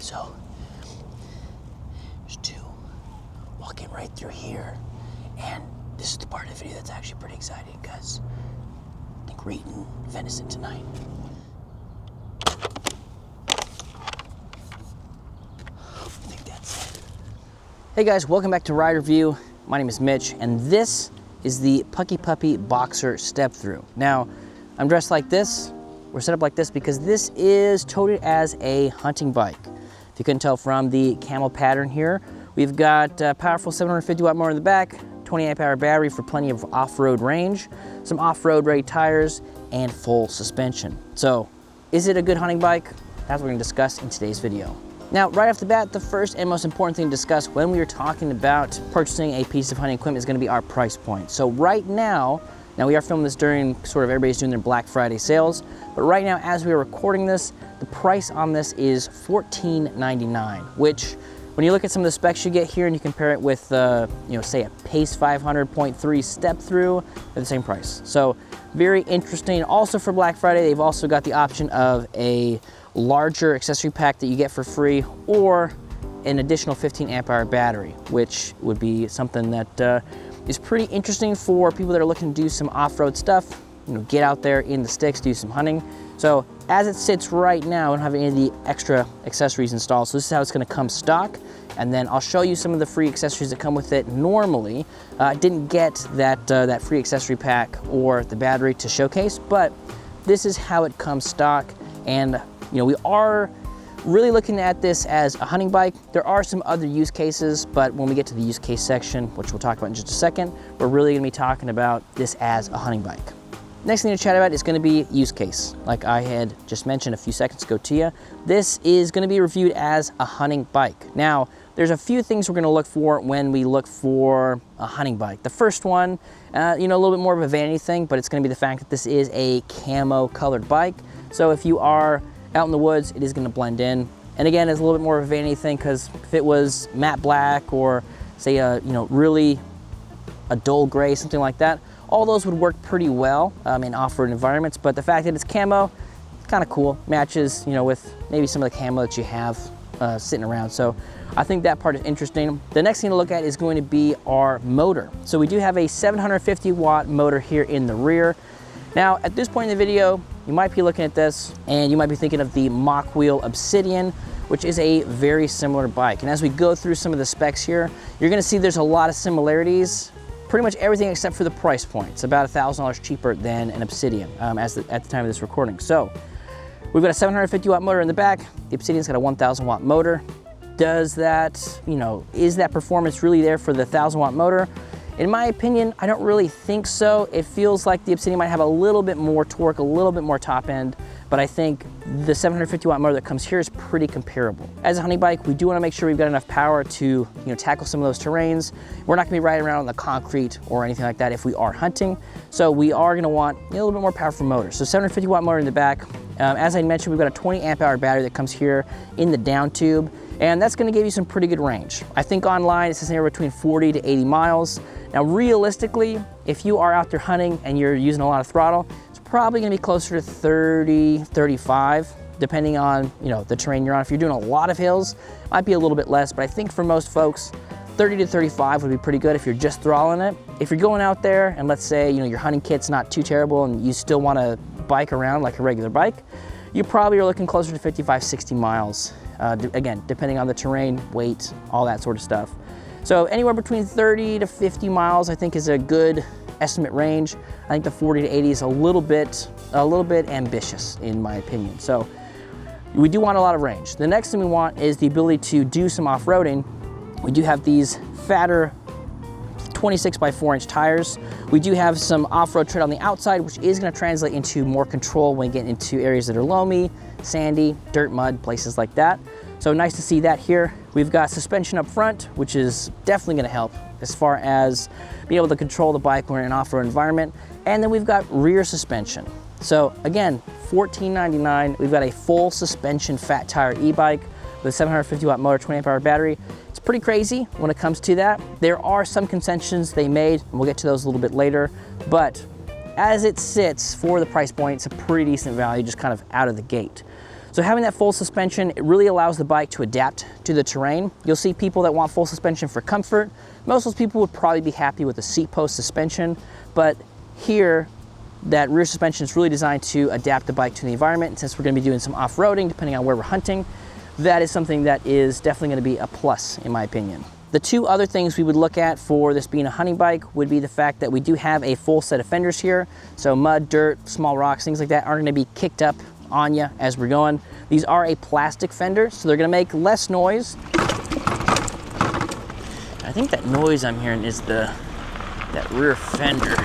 So there's two walking right through here, and this is the part of the video that's actually pretty exciting because I think we're eating venison tonight. I think that's it. Hey guys, welcome back to Ride Review. My name is Mitch, and this is the Puckipuppy Boxer Step Through. Now, I'm dressed like this. We're set up like this because this is toted as a hunting bike. If you couldn't tell from the camo pattern here, we've got a powerful 750 watt motor in the back, 20 amp hour battery for plenty of off-road range, some off-road ready tires, and full suspension. So, is it a good hunting bike? That's what we're gonna discuss in today's video. Now, right off the bat, the first and most important thing to discuss when we are talking about purchasing a piece of hunting equipment is gonna be our price point. So right now we are filming this during sort of everybody's doing their Black Friday sales, but right now as we are recording this, the price on this is $14.99, which when you look at some of the specs you get here and you compare it with, say a Pace 500.3 step through, they're the same price. So very interesting. Also for Black Friday, they've also got the option of a larger accessory pack that you get for free, or an additional 15 amp hour battery, which would be something that is pretty interesting for people that are looking to do some off-road stuff, get out there in the sticks, do some hunting. So as it sits right now, I don't have any of the extra accessories installed. So this is how it's gonna come stock. And then I'll show you some of the free accessories that come with it. Normally, I didn't get that free accessory pack or the battery to showcase, but this is how it comes stock. And we are really looking at this as a hunting bike. There are some other use cases, but when we get to the use case section, which we'll talk about in just a second, we're really gonna be talking about this as a hunting bike. Next thing to chat about is gonna be use case. Like I had just mentioned a few seconds ago to you, this is gonna be reviewed as a hunting bike. Now, there's a few things we're gonna look for when we look for a hunting bike. The first one, a little bit more of a vanity thing, but it's gonna be the fact that this is a camo colored bike. So if you are out in the woods, it is gonna blend in. And again, it's a little bit more of a vanity thing because if it was matte black or say really a dull gray, something like that, all those would work pretty well in off-road environments. But the fact that it's camo, it's kind of cool. Matches, with maybe some of the camo that you have sitting around. So I think that part is interesting. The next thing to look at is going to be our motor. So we do have a 750 watt motor here in the rear. Now, at this point in the video, you might be looking at this and you might be thinking of the Mach Wheel Obsidian, which is a very similar bike. And as we go through some of the specs here, you're gonna see there's a lot of similarities, pretty much everything except for the price point. It's about $1,000 cheaper than an Obsidian at the time of this recording. So we've got a 750 watt motor in the back. The Obsidian's got a 1,000 watt motor. Does that, is that performance really there for the 1,000 watt motor? In my opinion, I don't really think so. It feels like the Obsidian might have a little bit more torque, a little bit more top end, but I think the 750 watt motor that comes here is pretty comparable. As a hunting bike, we do want to make sure we've got enough power to tackle some of those terrains. We're not gonna be riding around on the concrete or anything like that if we are hunting. So we are gonna want a little bit more powerful motor. So 750 watt motor in the back. As I mentioned, we've got a 20 amp hour battery that comes here in the down tube, and that's gonna give you some pretty good range. I think online it says anywhere between 40 to 80 miles. Now realistically, if you are out there hunting and you're using a lot of throttle, it's probably gonna be closer to 30, 35, depending on the terrain you're on. If you're doing a lot of hills, it might be a little bit less, but I think for most folks, 30 to 35 would be pretty good if you're just throttling it. If you're going out there and let's say your hunting kit's not too terrible and you still wanna bike around like a regular bike, you probably are looking closer to 55, 60 miles. Again, depending on the terrain, weight, all that sort of stuff. So anywhere between 30 to 50 miles, I think is a good estimate range. I think the 40 to 80 is a little bit ambitious in my opinion. So we do want a lot of range. The next thing we want is the ability to do some off-roading. We do have these fatter 26 by 4 inch tires. We do have some off-road tread on the outside, which is gonna translate into more control when we get into areas that are loamy, sandy, dirt, mud, places like that. So nice to see that here. We've got suspension up front, which is definitely gonna help as far as being able to control the bike when we're in an off-road environment. And then we've got rear suspension. So again, $14.99. We've got a full suspension fat tire e-bike with a 750 watt motor, 20 amp hour battery. It's pretty crazy when it comes to that. There are some concessions they made, and we'll get to those a little bit later, but as it sits for the price point, it's a pretty decent value just kind of out of the gate. So having that full suspension, it really allows the bike to adapt to the terrain. You'll see people that want full suspension for comfort. Most of those people would probably be happy with a seat post suspension, but here, that rear suspension is really designed to adapt the bike to the environment. And since we're gonna be doing some off-roading, depending on where we're hunting, that is something that is definitely gonna be a plus, in my opinion. The two other things we would look at for this being a hunting bike would be the fact that we do have a full set of fenders here. So mud, dirt, small rocks, things like that aren't gonna be kicked up on you as we're going. These are a plastic fender, so they're gonna make less noise. I think that noise I'm hearing is that rear fender.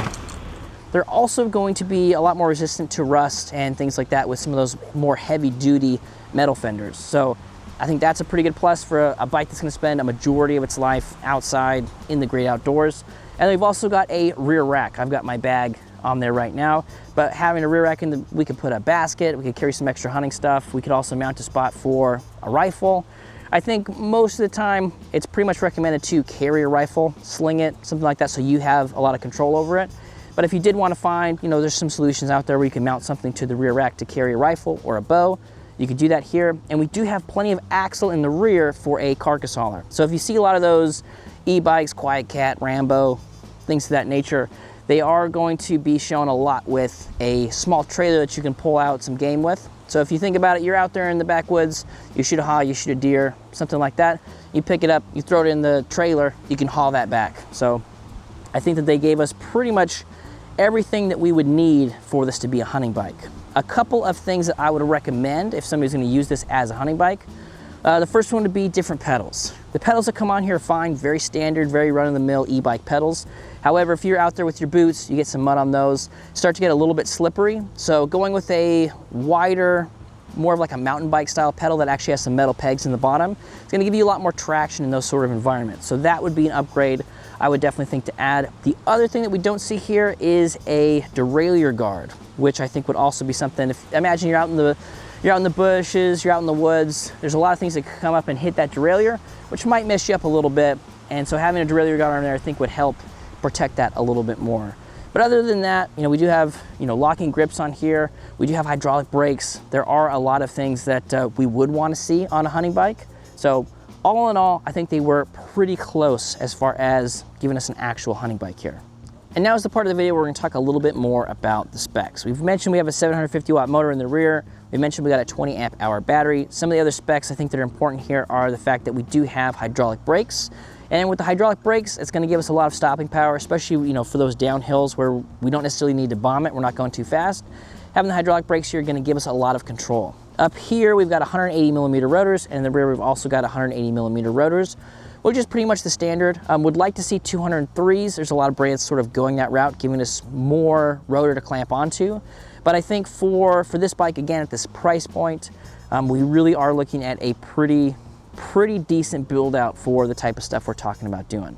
They're also going to be a lot more resistant to rust and things like that with some of those more heavy duty metal fenders. So I think that's a pretty good plus for a bike that's gonna spend a majority of its life outside in the great outdoors. And we've also got a rear rack. I've got my bag on there right now, but having a rear rack we could put a basket, we could carry some extra hunting stuff. We could also mount a spot for a rifle. I think most of the time it's pretty much recommended to carry a rifle, sling it, something like that, so you have a lot of control over it. But if you did want to find, there's some solutions out there where you can mount something to the rear rack to carry a rifle or a bow. You could do that here. And we do have plenty of axle in the rear for a carcass hauler. So if you see a lot of those e-bikes, Quiet Cat, Rambo, things of that nature, they are going to be shown a lot with a small trailer that you can pull out some game with. So if you think about it, you're out there in the backwoods, you shoot a hog, you shoot a deer, something like that. You pick it up, you throw it in the trailer, you can haul that back. So I think that they gave us pretty much everything that we would need for this to be a hunting bike. A couple of things that I would recommend if somebody's gonna use this as a hunting bike. The first one would be different pedals. The pedals that come on here are fine, very standard, very run-of-the-mill e-bike pedals. However, if you're out there with your boots, you get some mud on those, start to get a little bit slippery. So going with a wider, more of like a mountain bike style pedal that actually has some metal pegs in the bottom, it's gonna give you a lot more traction in those sort of environments. So that would be an upgrade I would definitely think to add. The other thing that we don't see here is a derailleur guard, which I think would also be something. Imagine you're out in the bushes, you're out in the woods, there's a lot of things that could come up and hit that derailleur, which might mess you up a little bit. And so having a derailleur guard on there, I think would help protect that a little bit more. But other than that, we do have, locking grips on here. We do have hydraulic brakes. There are a lot of things that we would want to see on a hunting bike. So all in all, I think they were pretty close as far as giving us an actual hunting bike here. And now is the part of the video where we're gonna talk a little bit more about the specs. We've mentioned we have a 750 watt motor in the rear. We mentioned we got a 20 amp hour battery. Some of the other specs I think that are important here are the fact that we do have hydraulic brakes. And with the hydraulic brakes, it's gonna give us a lot of stopping power, especially for those downhills where we don't necessarily need to bomb it, we're not going too fast. Having the hydraulic brakes here are gonna give us a lot of control. Up here, we've got 180 millimeter rotors, and in the rear, we've also got 180 millimeter rotors, which is pretty much the standard. Would like to see 203s. There's a lot of brands sort of going that route, giving us more rotor to clamp onto. But I think for this bike, again, at this price point, we really are looking at a pretty decent build out for the type of stuff we're talking about doing.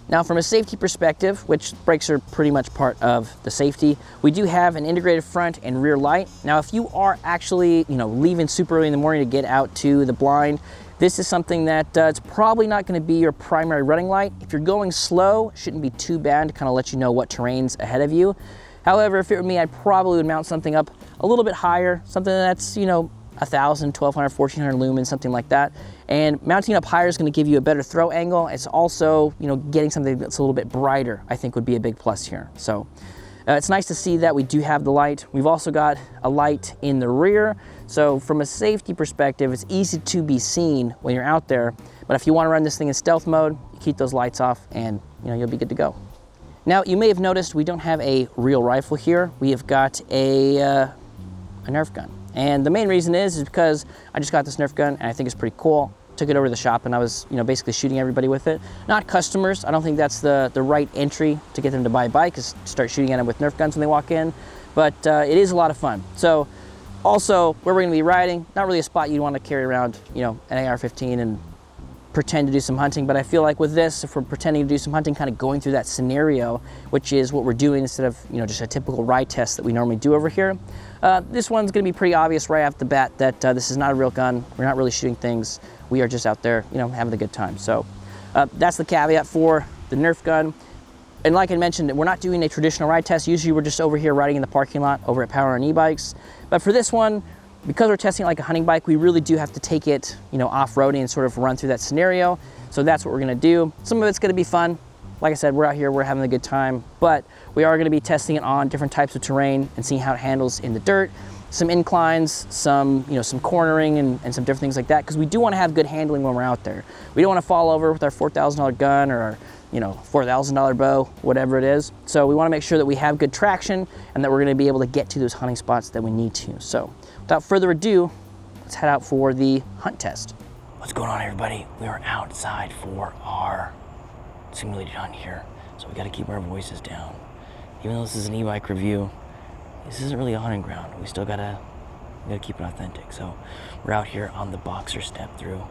Now, from a safety perspective, which brakes are pretty much part of the safety, we do have an integrated front and rear light. Now, if you are actually, leaving super early in the morning to get out to the blind, this is something that it's probably not going to be your primary running light. If you're going slow, it shouldn't be too bad to kind of let you know what terrain's ahead of you. However, if it were me, I probably would mount something up a little bit higher, something that's, 1,000, 1,200, 1,400 lumens, something like that. And mounting up higher is going to give you a better throw angle. It's also, getting something that's a little bit brighter, I think would be a big plus here. So it's nice to see that we do have the light. We've also got a light in the rear. So from a safety perspective, it's easy to be seen when you're out there. But if you want to run this thing in stealth mode, you keep those lights off and you'll be good to go. Now, you may have noticed we don't have a real rifle here. We have got a Nerf gun. And the main reason is because I just got this Nerf gun and I think it's pretty cool. Took it over to the shop and I was, basically shooting everybody with it. Not customers. I don't think that's the right entry to get them to buy a bike, is start shooting at them with Nerf guns when they walk in. But it is a lot of fun. So also, where we're gonna be riding, not really a spot you'd want to carry around, an AR-15 and pretend to do some hunting. But I feel like with this, if we're pretending to do some hunting, kind of going through that scenario, which is what we're doing instead of, just a typical ride test that we normally do over here. This one's gonna be pretty obvious right off the bat that this is not a real gun. We're not really shooting things. We are just out there, having a good time. So that's the caveat for the Nerf gun. And like I mentioned, we're not doing a traditional ride test. Usually we're just over here riding in the parking lot over at Power and E-Bikes. But for this one, because we're testing it like a hunting bike, we really do have to take it, you know, off-roading and sort of run through that scenario. So that's what we're gonna do. Some of it's gonna be fun. Like I said, we're out here, we're having a good time, but we are gonna be testing it on different types of terrain and seeing how it handles in the dirt, some inclines, some, you know, some cornering and some different things like that, because we do wanna have good handling when we're out there. We don't wanna fall over with our $4,000 gun or our, you know, $4,000 bow, whatever it is. So we wanna make sure that we have good traction and that we're gonna be able to get to those hunting spots that we need to. So without further ado, let's head out for the hunt test. What's going on, everybody? We are outside for our simulated hunt here. So we gotta keep our voices down. Even though this is an e-bike review, this isn't really a hunting ground. We still gotta keep it authentic. So we're out here on the Boxer step through.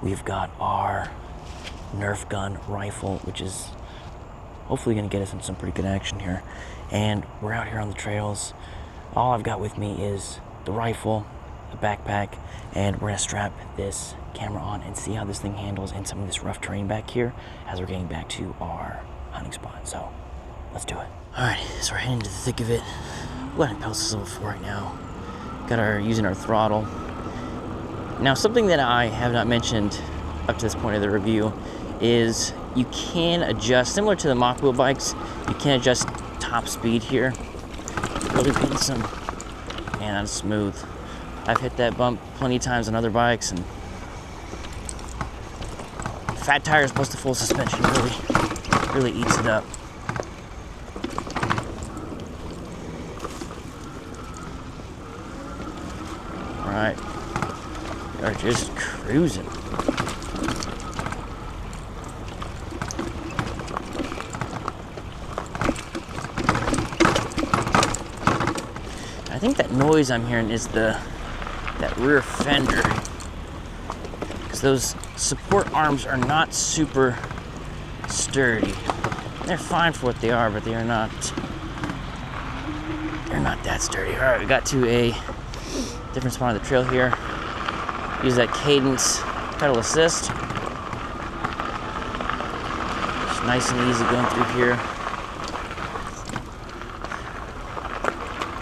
We've got our Nerf gun rifle, which is hopefully gonna get us in some pretty good action here. And we're out here on the trails. All I've got with me is the rifle, a backpack, and we're gonna strap this camera on and see how this thing handles in some of this rough terrain back here as we're getting back to our hunting spot. So let's do it. All right, so we're heading into the thick of it. We're letting pedal level 4 right now. Using our throttle. Now, something that I have not mentioned up to this point of the review is you can adjust, similar to the mock wheel bikes, you can adjust top speed here. Really getting some, man, that's smooth. I've hit that bump plenty of times on other bikes, and fat tires plus the full suspension really eats it up. All right, we are just cruising. I think that noise I'm hearing is that rear fender, because those support arms are not super sturdy. They're fine for what they are, but they're not that sturdy. All right, we got to a different spot on the trail here. Use that Cadence pedal assist. Just nice and easy going through here.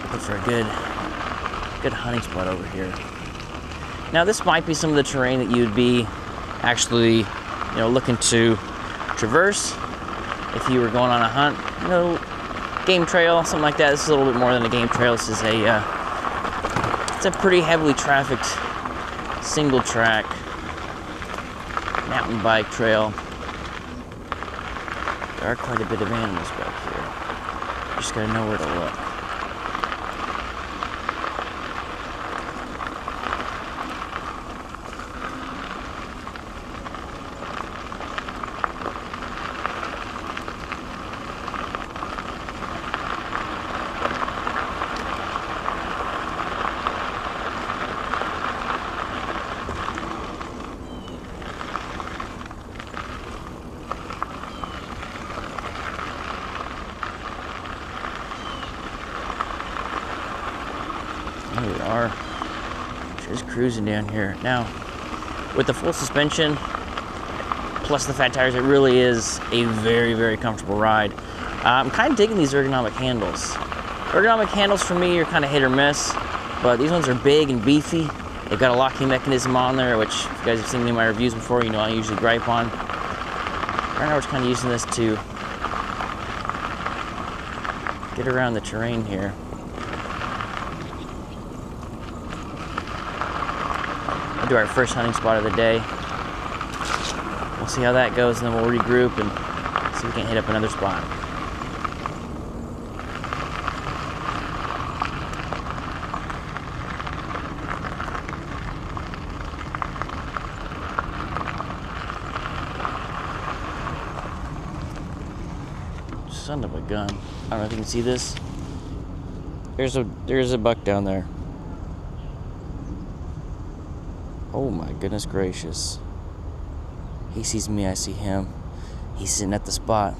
Looking for a good hunting spot over here. Now, this might be some of the terrain that you'd be actually, you know, looking to traverse if you were going on a hunt. You know, game trail, something like that. This is a little bit more than a game trail. This is it's a pretty heavily trafficked single track mountain bike trail. There are quite a bit of animals back here. You just gotta know where to look. Here we are, just cruising down here. Now, with the full suspension, plus the fat tires, it really is a very, very comfortable ride. I'm kind of digging these ergonomic handles. Ergonomic handles for me are kind of hit or miss, but these ones are big and beefy. They've got a locking mechanism on there, which if you guys have seen any of my reviews before, you know I usually gripe on. Right now we're just kind of using this to get around the terrain here. Do our first hunting spot of the day. We'll see how that goes, and then we'll regroup and see if we can hit up another spot. Son of a gun. I don't know if you can see this. There's a buck down there. Oh my goodness gracious. He sees me, I see him. He's sitting at the spot.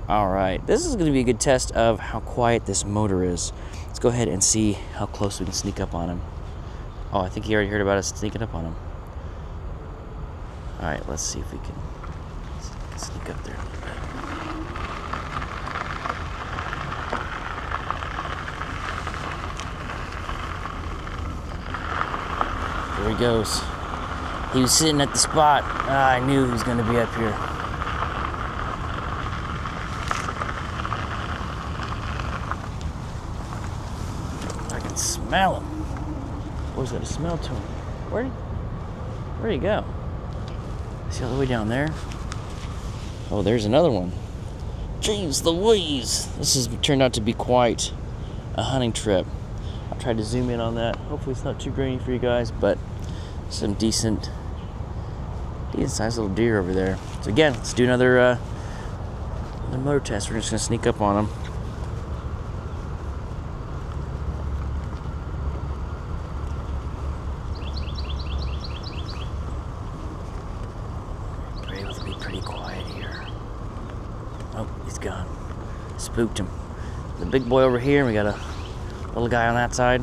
All right, this is gonna be a good test of how quiet this motor is. Let's go ahead and see how close we can sneak up on him. Oh, I think he already heard about us sneaking up on him. All right, let's see if we can sneak up there a little bit. There he goes. He was sitting at the spot. I knew he was gonna be up here. I can smell him. What was that, a smell to him? Where'd he go? Is he all the way down there? Oh, there's another one. Jeez Louise. This has turned out to be quite a hunting trip. I tried to zoom in on that. Hopefully it's not too grainy for you guys, but some decent sized little deer over there. So again, let's do another motor test. We're just gonna sneak up on them. We're able to be pretty quiet here. Oh, he's gone. Spooked him. The big boy over here, and we got a little guy on that side.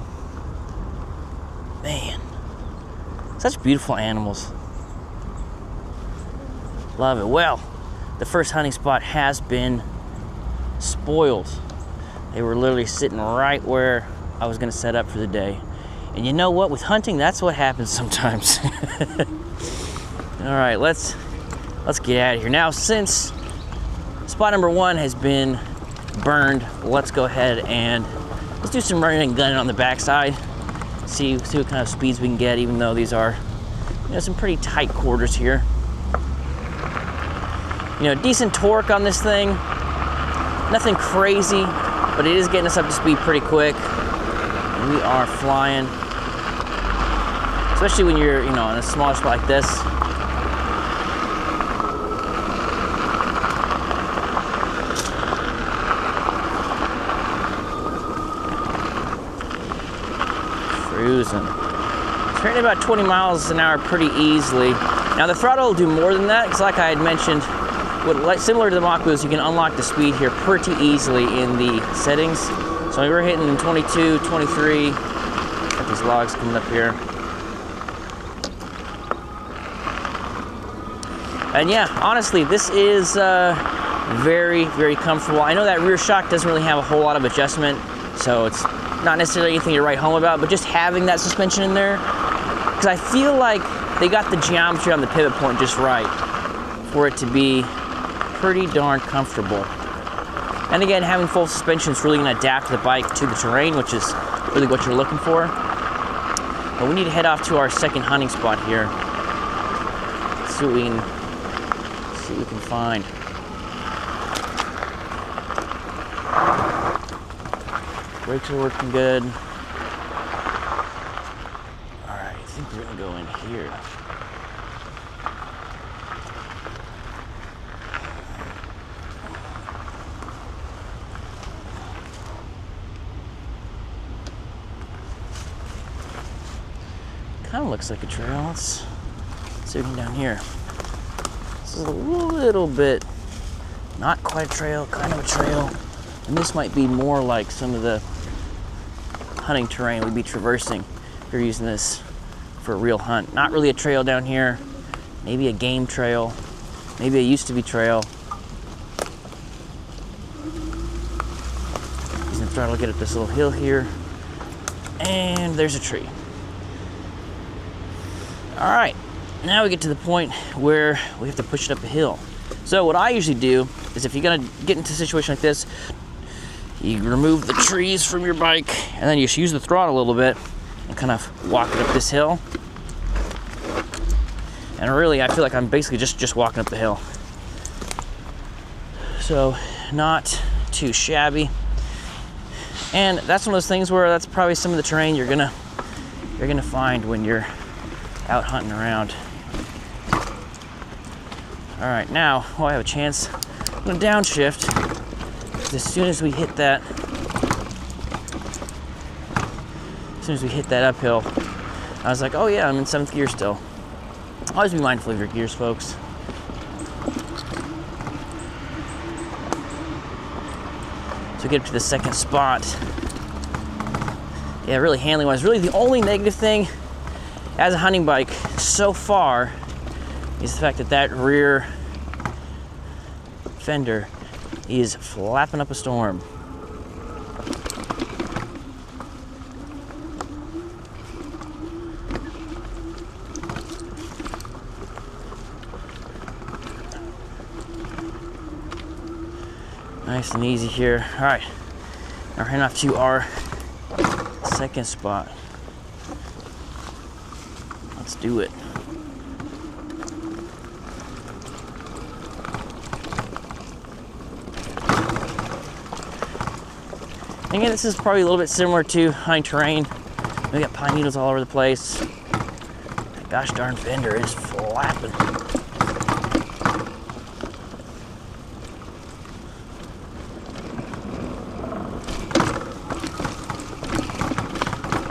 Man, such beautiful animals. Love it. Well, the first hunting spot has been spoiled. They were literally sitting right where I was gonna set up for the day. And you know what? With hunting, that's what happens sometimes. All right, let's get out of here. Now, since spot number 1 has been burned, let's go ahead and let's do some running and gunning on the backside. See what kind of speeds we can get, even though these are, you know, some pretty tight quarters here. You know, decent torque on this thing. Nothing crazy, but it is getting us up to speed pretty quick. And we are flying. Especially when you're, you know, in a smaller spot like this. Cruising. Turning about 20 miles an hour pretty easily. Now the throttle will do more than that, because like I had mentioned, similar to the Mach Boost, you can unlock the speed here pretty easily in the settings. So we're hitting 22, 23. Got these logs coming up here. And yeah, honestly, this is very, very comfortable. I know that rear shock doesn't really have a whole lot of adjustment, so it's not necessarily anything to write home about, but just having that suspension in there, because I feel like they got the geometry on the pivot point just right for it to be pretty darn comfortable. And again, having full suspension is really going to adapt the bike to the terrain, which is really what you're looking for. But we need to head off to our second hunting spot here. See what we can find. Brakes are working good. All right, I think we're gonna go in here. Kind of looks like a trail. Let's see what we can down here. This is a little bit, not quite a trail, kind of a trail. And this might be more like some of the hunting terrain we'd be traversing if you're using this for a real hunt. Not really a trail down here. Maybe a game trail. Maybe a used to be trail. Using the throttle to get up this little hill here. And there's a tree. All right, now we get to the point where we have to push it up a hill. So what I usually do is, if you're gonna get into a situation like this, you remove the trees from your bike, and then you just use the throttle a little bit and kind of walk it up this hill. And really, I feel like I'm basically just walking up the hill. So not too shabby. And that's one of those things where that's probably some of the terrain you're gonna find when you're out hunting around. All right, now while I have a chance, I'm gonna downshift. As soon as we hit that uphill, I was like, oh yeah, I'm in 7th gear still. Always be mindful of your gears, folks. So get up to the second spot. Yeah, really handling wise, really the only negative thing as a hunting bike so far is the fact that that rear fender is flapping up a storm. Nice and easy here. All right, now we're heading off to our second spot. Let's do it. Again, this is probably a little bit similar to hunting terrain. We got pine needles all over the place. That gosh darn fender is flapping.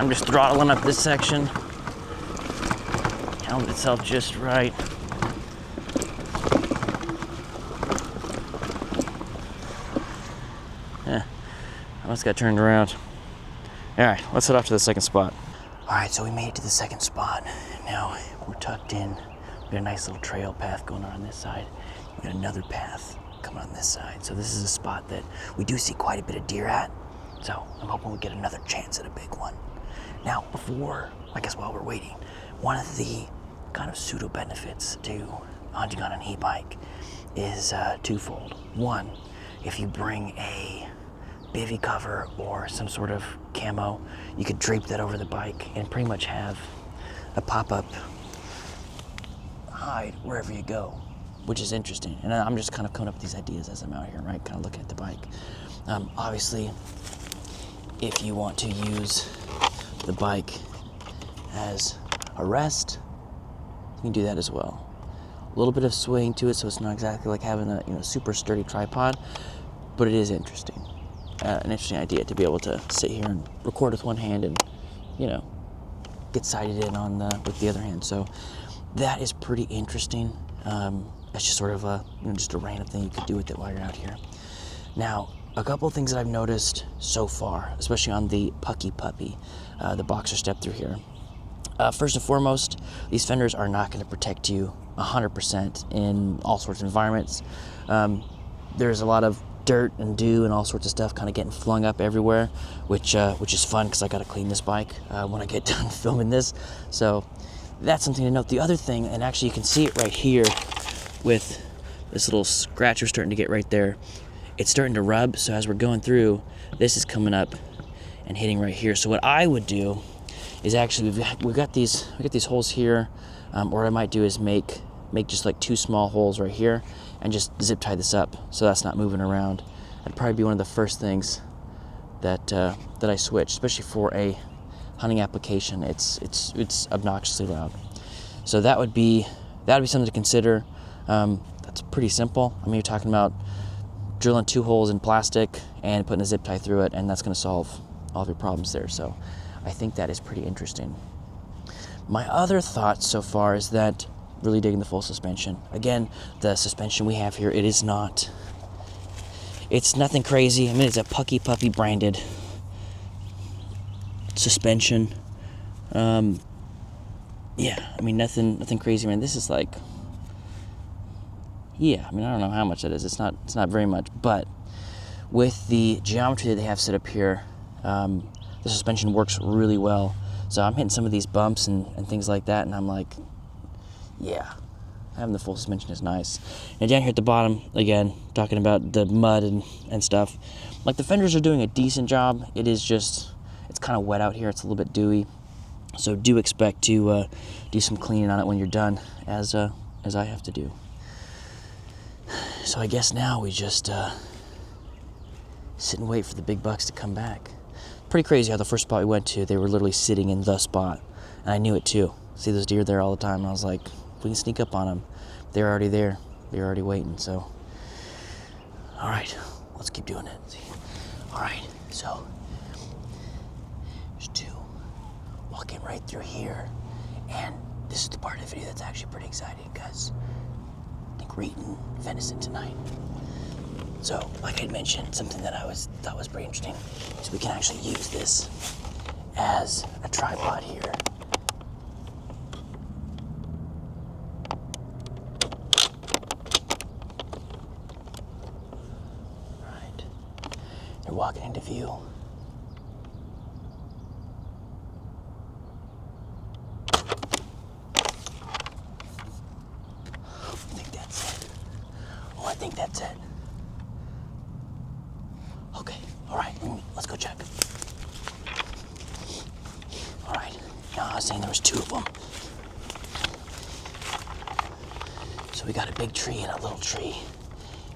I'm just throttling up this section. Held itself just right. Yeah. I must got turned around. All right, let's head off to the second spot. All right, so we made it to the second spot. Now we're tucked in. We got a nice little trail path going on this side. We got another path coming on this side. So this is a spot that we do see quite a bit of deer at. So I'm hoping we get another chance at a big one. Now, while we're waiting, one of the kind of pseudo benefits to hunting on an e-bike is twofold. One, if you bring a bivy cover or some sort of camo, you could drape that over the bike and pretty much have a pop-up hide wherever you go, which is interesting. And I'm just kind of coming up with these ideas as I'm out here, right? Kind of looking at the bike. Obviously, if you want to use the bike as a rest, you can do that as well. A little bit of swing to it, so it's not exactly like having a super sturdy tripod, but it is interesting. An interesting idea to be able to sit here and record with one hand and, get sighted in on with the other hand. So that is pretty interesting. It's just sort of just a random thing you could do with it while you're out here. Now, a couple of things that I've noticed so far, especially on the Puckipuppy, the Boxer step through here. First and foremost, these fenders are not going to protect you 100% in all sorts of environments. There's a lot of dirt and dew and all sorts of stuff kind of getting flung up everywhere, which is fun because I got to clean this bike when I get done filming this. So that's something to note. The other thing, and actually you can see it right here with this little scratcher starting to get right there, it's starting to rub. So as we're going through, this is coming up and hitting right here. So what I would do is actually we've got these holes here. What I might do is make just like 2 small holes right here and just zip tie this up so that's not moving around. That'd probably be one of the first things that I switch, especially for a hunting application. It's obnoxiously loud. So that would be something to consider. That's pretty simple. I mean, you're talking about drilling 2 holes in plastic and putting a zip tie through it, and that's going to solve all of your problems there. So I think that is pretty interesting. My other thought so far is that really digging the full suspension. Again, the suspension we have here, it's nothing crazy. I mean, it's a Puckipuppy branded suspension. Yeah, I mean, nothing crazy, man. This is like, yeah, I mean, I don't know how much that is. It's not very much, but with the geometry that they have set up here, the suspension works really well. So I'm hitting some of these bumps and things like that, and I'm like, yeah, having the full suspension is nice. And down here at the bottom, again, talking about the mud and stuff, like the fenders are doing a decent job. It's kind of wet out here. It's a little bit dewy. So do expect to do some cleaning on it when you're done, as I have to do. So I guess now we just sit and wait for the big bucks to come back. Pretty crazy how the first spot we went to, they were literally sitting in the spot. And I knew it too. See those deer there all the time. And I was like, if we can sneak up on them, they're already there. They're already waiting. So, all right, let's keep doing it. All right, so there's 2 walking right through here. And this is the part of the video that's actually pretty exciting because I think we're eating venison tonight. So, like I had mentioned, something that I thought was pretty interesting is we can actually use this as a tripod here. Right. They're walking into view. I think that's it. was saying there was 2 of them. So we got a big tree and a little tree.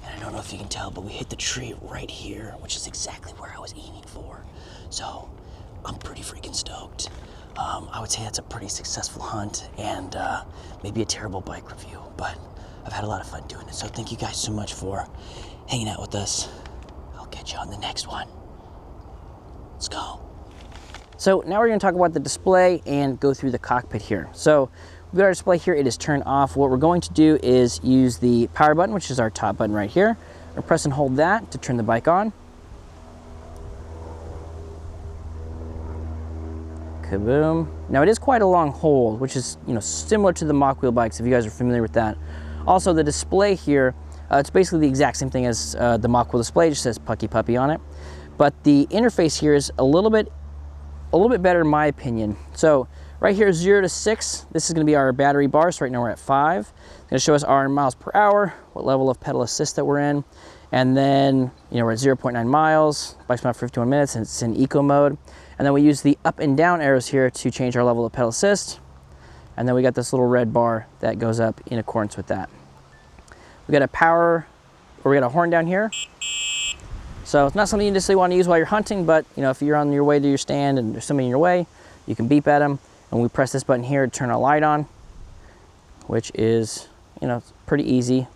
And I don't know if you can tell, but we hit the tree right here, which is exactly where I was aiming for. So I'm pretty freaking stoked. I would say that's a pretty successful hunt and maybe a terrible bike review, but I've had a lot of fun doing it. So thank you guys so much for hanging out with us. I'll catch you on the next one. Let's go. So now we're going to talk about the display and go through the cockpit here. So we've got our display here. It is turned off. What we're going to do is use the power button, which is our top button right here. We'll press and hold that to turn the bike on. Kaboom. Now it is quite a long hold, which is, you know, similar to the mock wheel bikes if you guys are familiar with that. Also the display here, it's basically the exact same thing as the mock wheel display, it just says Puckipuppy on it. But the interface here is a little bit better in my opinion. So right here, 0 to 6, this is going to be our battery bar. So right now we're at 5. It's going to show us our miles per hour, what level of pedal assist that we're in. And then, you know, we're at 0.9 miles, bike's been out for 51 minutes, and it's in eco mode. And then we use the up and down arrows here to change our level of pedal assist. And then we got this little red bar that goes up in accordance with that. We got a power, or we got a horn down here. So it's not something you necessarily want to use while you're hunting, but you know, if you're on your way to your stand and there's somebody in your way, you can beep at them. And we press this button here to turn our light on, which is, you know, pretty easy,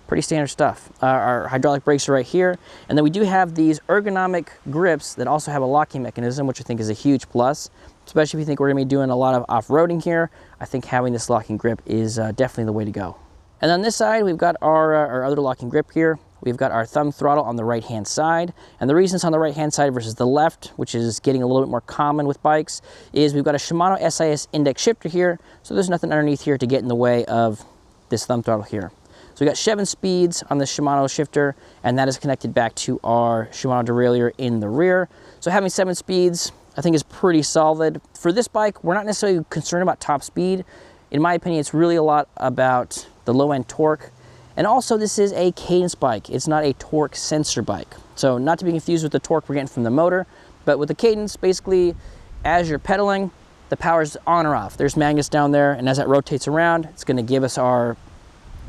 pretty standard stuff. Our hydraulic brakes are right here. And then we do have these ergonomic grips that also have a locking mechanism, which I think is a huge plus, especially if you think we're gonna be doing a lot of off-roading here. I think having this locking grip is definitely the way to go. And on this side, we've got our other locking grip here. We've got our thumb throttle on the right-hand side. And the reason it's on the right-hand side versus the left, which is getting a little bit more common with bikes, is we've got a Shimano SIS index shifter here. So there's nothing underneath here to get in the way of this thumb throttle here. So we got 7 speeds on the Shimano shifter, and that is connected back to our Shimano derailleur in the rear. So having 7 speeds, I think is pretty solid. For this bike, we're not necessarily concerned about top speed. In my opinion, it's really a lot about the low-end torque. And also, this is a cadence bike. It's not a torque sensor bike. So not to be confused with the torque we're getting from the motor, but with the cadence, basically, as you're pedaling, the power's on or off. There's magnets down there, and as that rotates around, it's gonna give us our,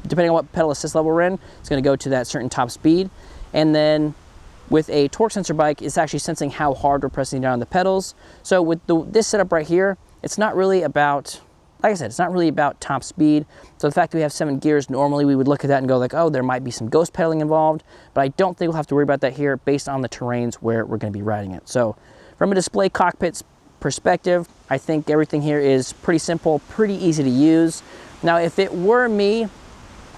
depending on what pedal assist level we're in, it's gonna go to that certain top speed. And then with a torque sensor bike, it's actually sensing how hard we're pressing down on the pedals. So with this setup right here, it's not really about, like I said, it's not really about top speed. So the fact that we have 7 gears, normally we would look at that and go like, oh, there might be some ghost pedaling involved, but I don't think we'll have to worry about that here based on the terrains where we're gonna be riding it. So from a display cockpit perspective, I think everything here is pretty simple, pretty easy to use. Now, if it were me,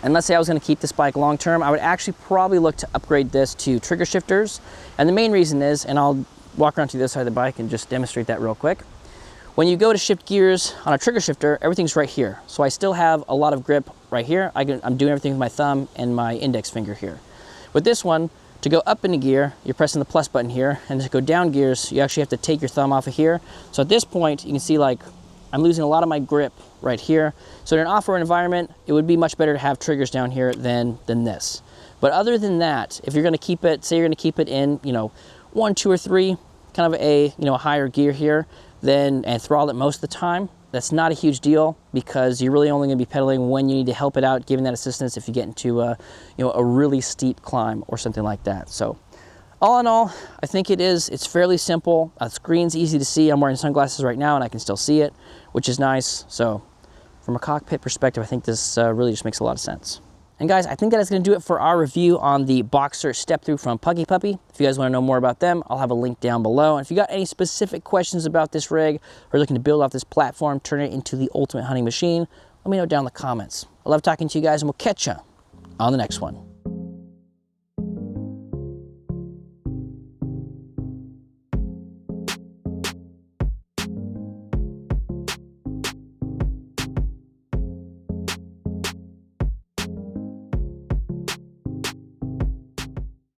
and let's say I was gonna keep this bike long-term, I would actually probably look to upgrade this to trigger shifters. And the main reason is, and I'll walk around to the other side of the bike and just demonstrate that real quick. When you go to shift gears on a trigger shifter, everything's right here. So I still have a lot of grip right here. I'm doing everything with my thumb and my index finger here. With this one, to go up into gear, you're pressing the plus button here, and to go down gears, you actually have to take your thumb off of here. So at this point, you can see like, I'm losing a lot of my grip right here. So in an off-road environment, it would be much better to have triggers down here than this. But other than that, if you're gonna keep it, say you're gonna keep it in, you know, 1, 2, or 3, kind of a, you know, a higher gear here, and throttle it most of the time, that's not a huge deal because you're really only going to be pedaling when you need to help it out, giving that assistance if you get into a, you know, a really steep climb or something like that. So all in all, I think it's fairly simple. The screen's easy to see. I'm wearing sunglasses right now and I can still see it, which is nice. So from a cockpit perspective, I think this really just makes a lot of sense. And guys, I think that is going to do it for our review on the Boxer step-through from Puckipuppy. If you guys want to know more about them, I'll have a link down below. And if you got any specific questions about this rig or looking to build off this platform, turn it into the ultimate hunting machine, let me know down in the comments. I love talking to you guys, and we'll catch you on the next one.